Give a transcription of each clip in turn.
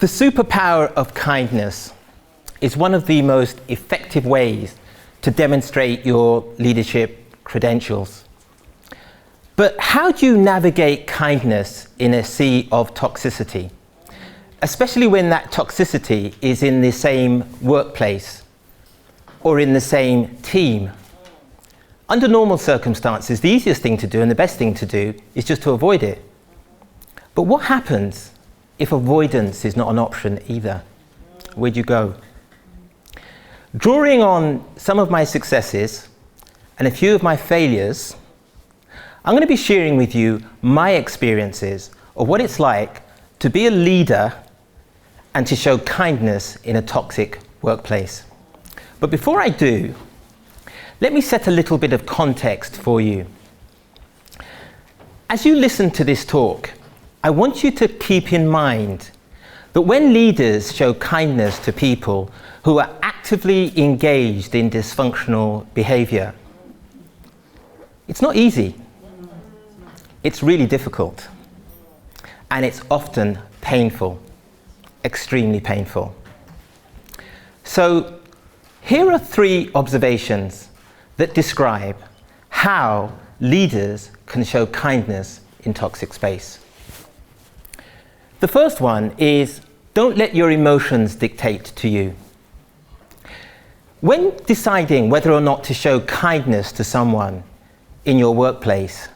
The superpower of kindness is one of the most effective ways to demonstrate your leadership credentials. But how do you navigate kindness in a sea of toxicity, especially when that toxicity is in the same workplace or in the same team? Under normal circumstances, the easiest thing to do and the best thing to do is just to avoid it. But what happens if avoidance is not an option either? Where'd you go? Drawing on some of my successes and a few of my failures, I'm going to be sharing with you my experiences of what it's like to be a leader and to show kindness in a toxic workplace. But before I do, let me set a little bit of context for you. As you listen to this talk, I want you to keep in mind that when leaders show kindness to people who are actively engaged in dysfunctional behavior, it's not easy. It's really difficult. And it's often painful, extremely painful. So here are 3 observations that describe how leaders can show kindness in toxic space. The first one is, don't let your emotions dictate to you. When deciding whether or not to show kindness to someone in your workplace,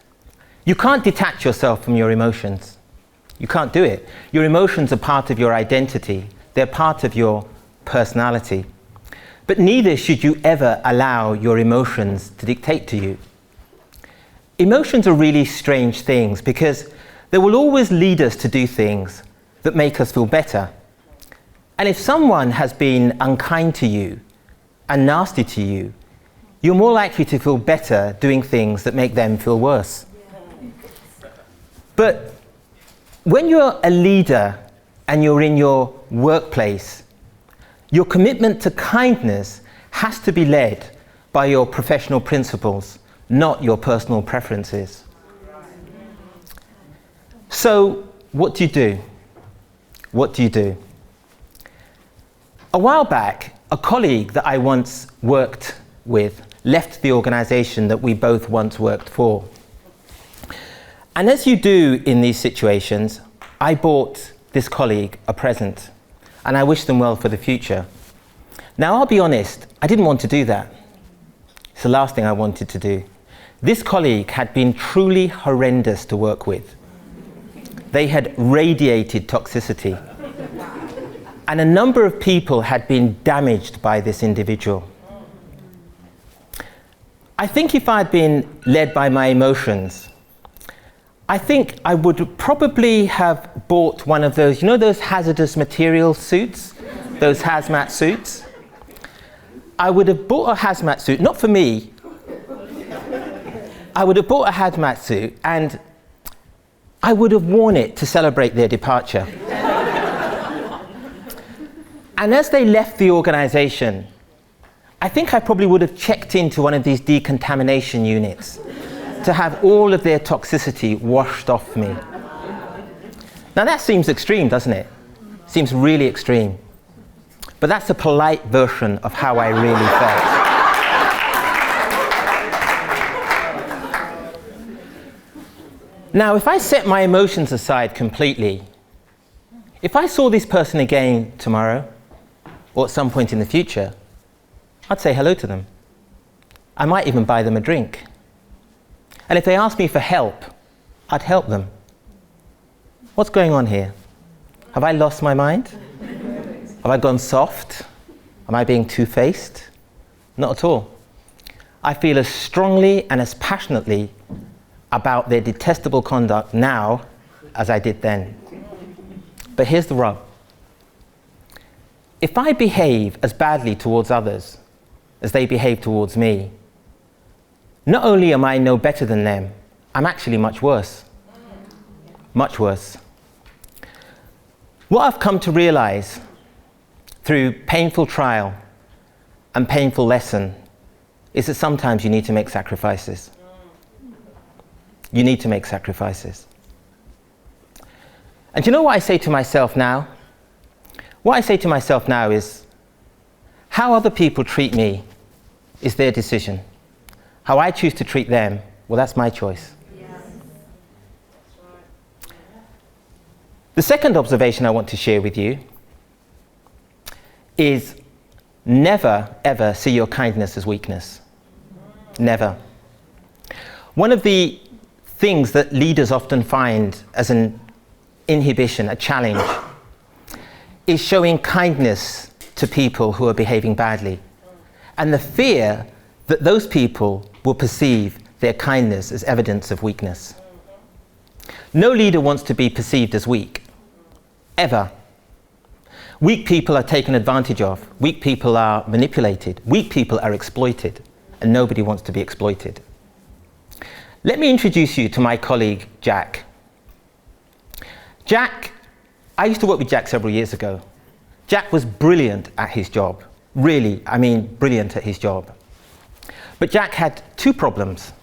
you can't detach yourself from your emotions. You can't do it. Your emotions are part of your identity. They're part of your personality. But neither should you ever allow your emotions to dictate to you. Emotions are really strange things because they will always lead us to do things that make us feel better. And if someone has been unkind to you and nasty to you, you're more likely to feel better doing things that make them feel worse. But when you're a leader and you're in your workplace, your commitment to kindness has to be led by your professional principles, not your personal preferences. So, what do you do? What do you do? A while back, a colleague that I once worked with left the organization that we both once worked for. And as you do in these situations, I bought this colleague a present, and I wish them well for the future. Now, I'll be honest, I didn't want to do that. It's the last thing I wanted to do. This colleague had been truly horrendous to work with. They had radiated toxicity. And a number of people had been damaged by this individual. I think if I'd been led by my emotions, I think I would probably have bought one of those, you know those hazardous material suits? Those hazmat suits? I would have bought a hazmat suit, not for me. I would have bought a hazmat suit and I would have worn it to celebrate their departure. And as they left the organization, I think I probably would have checked into one of these decontamination units to have all of their toxicity washed off me. Now that seems extreme, doesn't it? Seems really extreme. But that's a polite version of how I really felt. Now, if I set my emotions aside completely, if I saw this person again tomorrow, or at some point in the future, I'd say hello to them. I might even buy them a drink. And if they asked me for help, I'd help them. What's going on here? Have I lost my mind? Have I gone soft? Am I being two-faced? Not at all. I feel as strongly and as passionately about their detestable conduct now as I did then. But here's the rub. If I behave as badly towards others as they behave towards me, not only am I no better than them, I'm actually much worse. Much worse. What I've come to realize through painful trial and painful lesson is that sometimes you need to make sacrifices. You need to make sacrifices. And do you know what I say to myself now? What I say to myself now is, how other people treat me is their decision. How I choose to treat them, well, that's my choice. The second observation I want to share with you is never, ever see your kindness as weakness. Never. One of the things that leaders often find as an inhibition, a challenge, is showing kindness to people who are behaving badly. And the fear that those people will perceive their kindness as evidence of weakness. No leader wants to be perceived as weak. Ever. Weak people are taken advantage of. Weak people are manipulated. Weak people are exploited. And nobody wants to be exploited. Let me introduce you to my colleague, Jack. Jack, I used to work with Jack several years ago. Jack was brilliant at his job. Really, I mean, brilliant at his job. But Jack had two problems.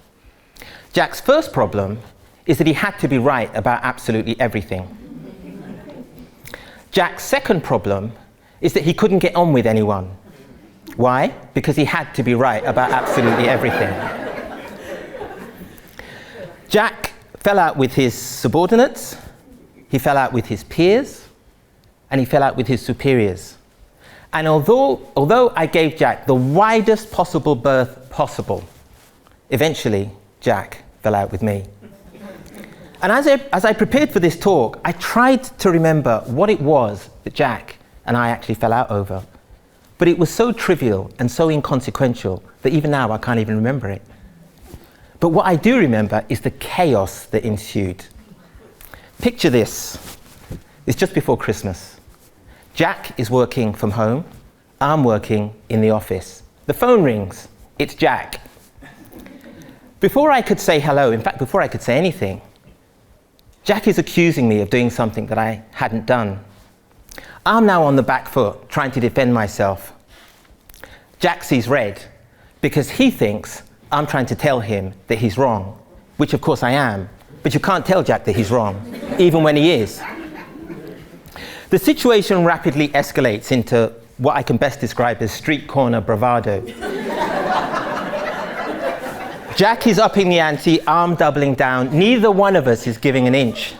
Jack's first problem is that he had to be right about absolutely everything. Jack's second problem is that he couldn't get on with anyone. Why? Because he had to be right about absolutely everything. Jack fell out with his subordinates, he fell out with his peers, and he fell out with his superiors. And although I gave Jack the widest possible berth possible, eventually Jack fell out with me. And as I prepared for this talk, I tried to remember what it was that Jack and I actually fell out over. But it was so trivial and so inconsequential that even now I can't even remember it. But what I do remember is the chaos that ensued. Picture this. It's just before Christmas. Jack is working from home. I'm working in the office. The phone rings. It's Jack. Before I could say hello, in fact, before I could say anything, Jack is accusing me of doing something that I hadn't done. I'm now on the back foot, trying to defend myself. Jack sees red because he thinks I'm trying to tell him that he's wrong, which of course I am, but you can't tell Jack that he's wrong, even when he is. The situation rapidly escalates into what I can best describe as street corner bravado. Jack is upping the ante, I'm doubling down. Neither one of us is giving an inch.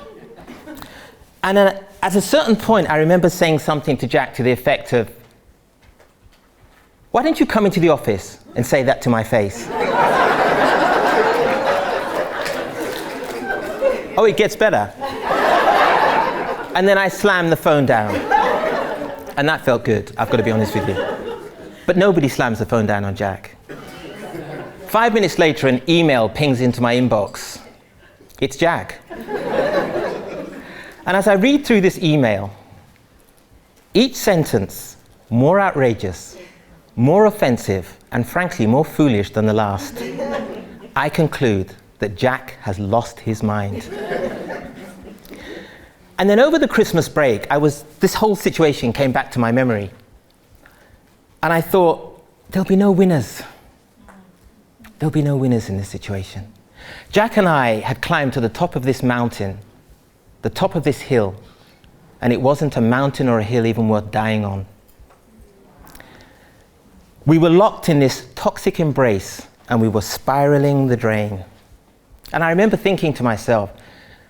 And at a certain point, I remember saying something to Jack to the effect of, "Why don't you come into the office and say that to my face?" Oh, it gets better. And then I slammed the phone down. And that felt good, I've got to be honest with you. But nobody slams the phone down on Jack. 5 minutes later, an email pings into my inbox. It's Jack. And as I read through this email, each sentence more outrageous, more offensive, and frankly more foolish than the last, I conclude that Jack has lost his mind. And then over the Christmas break, this whole situation came back to my memory. And I thought, there'll be no winners. There'll be no winners in this situation. Jack and I had climbed to the top of this mountain, the top of this hill, and it wasn't a mountain or a hill even worth dying on. We were locked in this toxic embrace, and we were spiraling the drain. And I remember thinking to myself,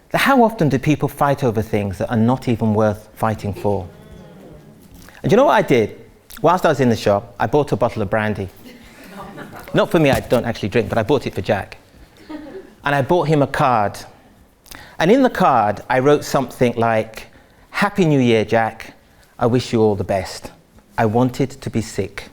that how often do people fight over things that are not even worth fighting for? And you know what I did? Whilst I was in the shop, I bought a bottle of brandy. Not for me, I don't actually drink, but I bought it for Jack. And I bought him a card. And in the card, I wrote something like, "Happy New Year, Jack. I wish you all the best. I wanted to be sick."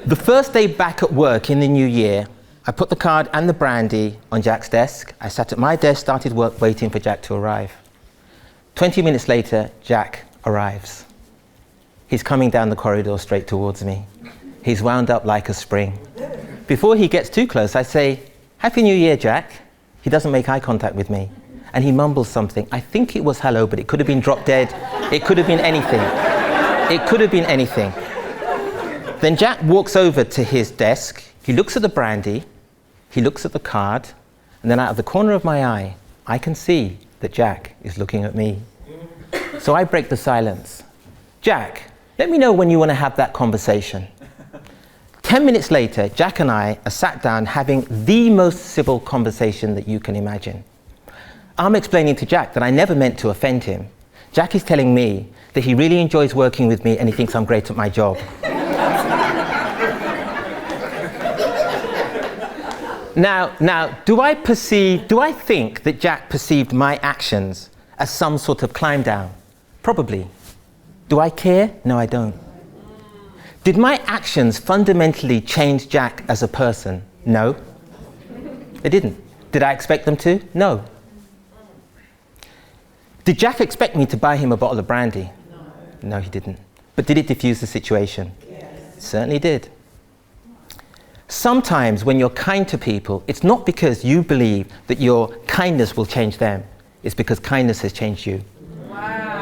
The first day back at work in the new year, I put the card and the brandy on Jack's desk. I sat at my desk, started work, waiting for Jack to arrive. 20 minutes later, Jack arrives. He's coming down the corridor straight towards me. He's wound up like a spring. Before he gets too close, I say, "Happy New Year, Jack." He doesn't make eye contact with me. And he mumbles something. I think it was hello, but it could have been drop dead. It could have been anything. It could have been anything. Then Jack walks over to his desk. He looks at the brandy. He looks at the card. And then out of the corner of my eye, I can see that Jack is looking at me. So I break the silence. Jack, let me know when you want to have that conversation. 10 minutes later, Jack and I are sat down having the most civil conversation that you can imagine. I'm explaining to Jack that I never meant to offend him. Jack is telling me that he really enjoys working with me and he thinks I'm great at my job. Now, do I think that Jack perceived my actions as some sort of climb down? Probably. Do I care? No, I don't. Did my actions fundamentally change Jack as a person? No. They didn't. Did I expect them to? No. Did Jack expect me to buy him a bottle of brandy? No, he didn't. But did it diffuse the situation? Yes. It certainly did. Sometimes when you're kind to people, it's not because you believe that your kindness will change them. It's because kindness has changed you. Wow.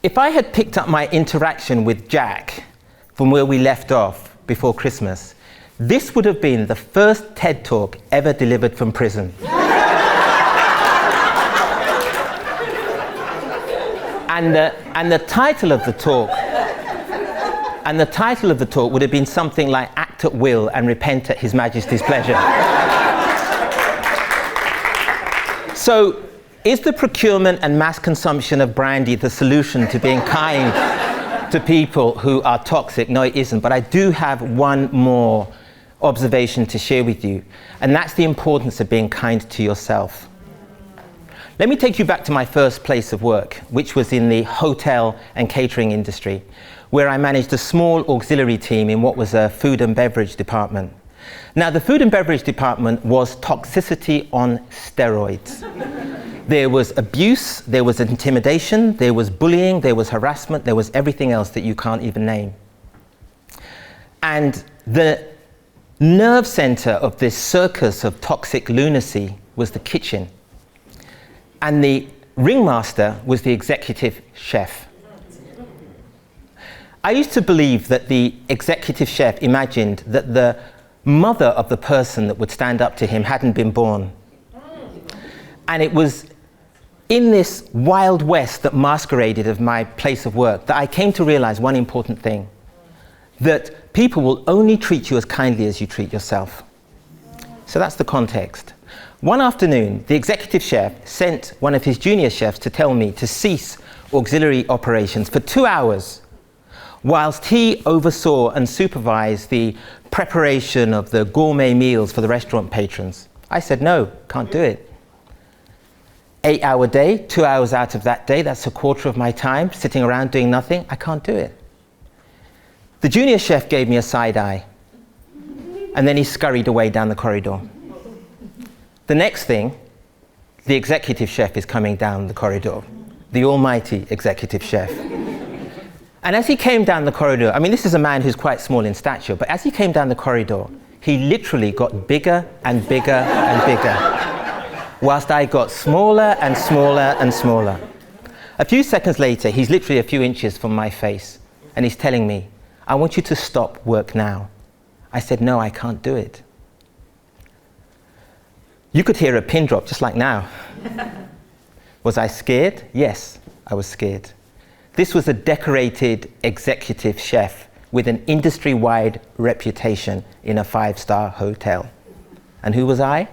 If I had picked up my interaction with Jack from where we left off before Christmas, this would have been the first TED Talk ever delivered from prison. And the title of the talk would have been something like "Act at Will and Repent at His Majesty's Pleasure." So, is the procurement and mass consumption of brandy the solution to being kind to people who are toxic? No, it isn't. But I do have one more observation to share with you, and that's the importance of being kind to yourself. Let me take you back to my first place of work, which was in the hotel and catering industry, where I managed a small auxiliary team in what was a food and beverage department. Now, the food and beverage department was toxicity on steroids. There was abuse, there was intimidation, there was bullying, there was harassment, there was everything else that you can't even name. And the nerve center of this circus of toxic lunacy was the kitchen. And the ringmaster was the executive chef. I used to believe that the executive chef imagined that the mother of the person that would stand up to him hadn't been born. And it was in this wild west that masqueraded of my place of work that I came to realize one important thing, that people will only treat you as kindly as you treat yourself. So that's the context. One afternoon, the executive chef sent one of his junior chefs to tell me to cease auxiliary operations for 2 hours, whilst he oversaw and supervised the preparation of the gourmet meals for the restaurant patrons. I said, no, can't do it. 8-hour day, 2 hours out of that day, that's a quarter of my time, sitting around doing nothing, I can't do it. The junior chef gave me a side eye, and then he scurried away down the corridor. The next thing, the executive chef is coming down the corridor, the almighty executive chef. And as he came down the corridor, I mean, this is a man who's quite small in stature, but as he came down the corridor, he literally got bigger and bigger and bigger, whilst I got smaller and smaller and smaller. A few seconds later, he's literally a few inches from my face, and he's telling me, I want you to stop work now. I said, no, I can't do it. You could hear a pin drop just like now. Was I scared? Yes, I was scared. This was a decorated executive chef with an industry-wide reputation in a 5-star hotel. And who was I?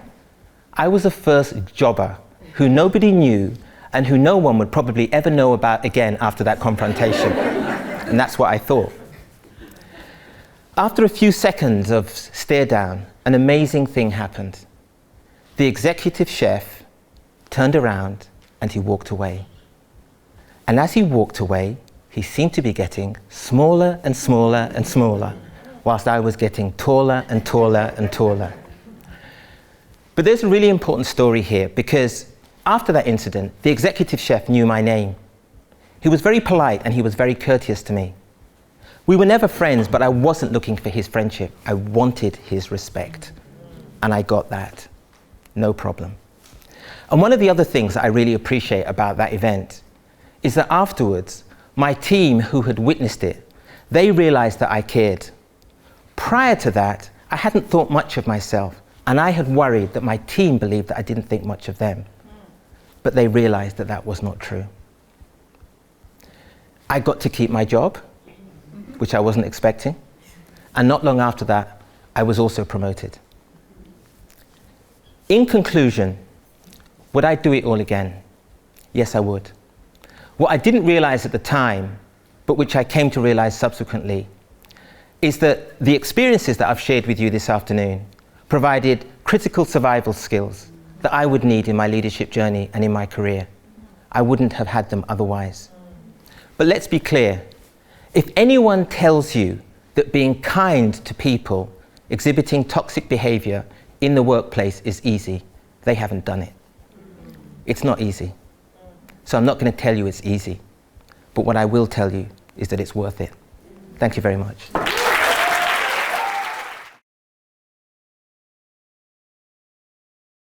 I was a first jobber who nobody knew and who no one would probably ever know about again after that confrontation. And that's what I thought. After a few seconds of stare down, an amazing thing happened. The executive chef turned around and he walked away. And as he walked away, he seemed to be getting smaller and smaller and smaller, whilst I was getting taller and taller and taller. But there's a really important story here, because after that incident, the executive chef knew my name. He was very polite and he was very courteous to me. We were never friends, but I wasn't looking for his friendship. I wanted his respect. And I got that. No problem. And one of the other things that I really appreciate about that event is that afterwards, my team who had witnessed it, they realized that I cared. Prior to that, I hadn't thought much of myself, and I had worried that my team believed that I didn't think much of them. But they realized that that was not true. I got to keep my job, which I wasn't expecting, and not long after that, I was also promoted. In conclusion, would I do it all again? Yes, I would. What I didn't realize at the time, but which I came to realize subsequently, is that the experiences that I've shared with you this afternoon provided critical survival skills that I would need in my leadership journey and in my career. I wouldn't have had them otherwise. But let's be clear. If anyone tells you that being kind to people exhibiting toxic behavior in the workplace is easy, they haven't done it. It's not easy. So I'm not going to tell you it's easy. But what I will tell you is that it's worth it. Thank you very much.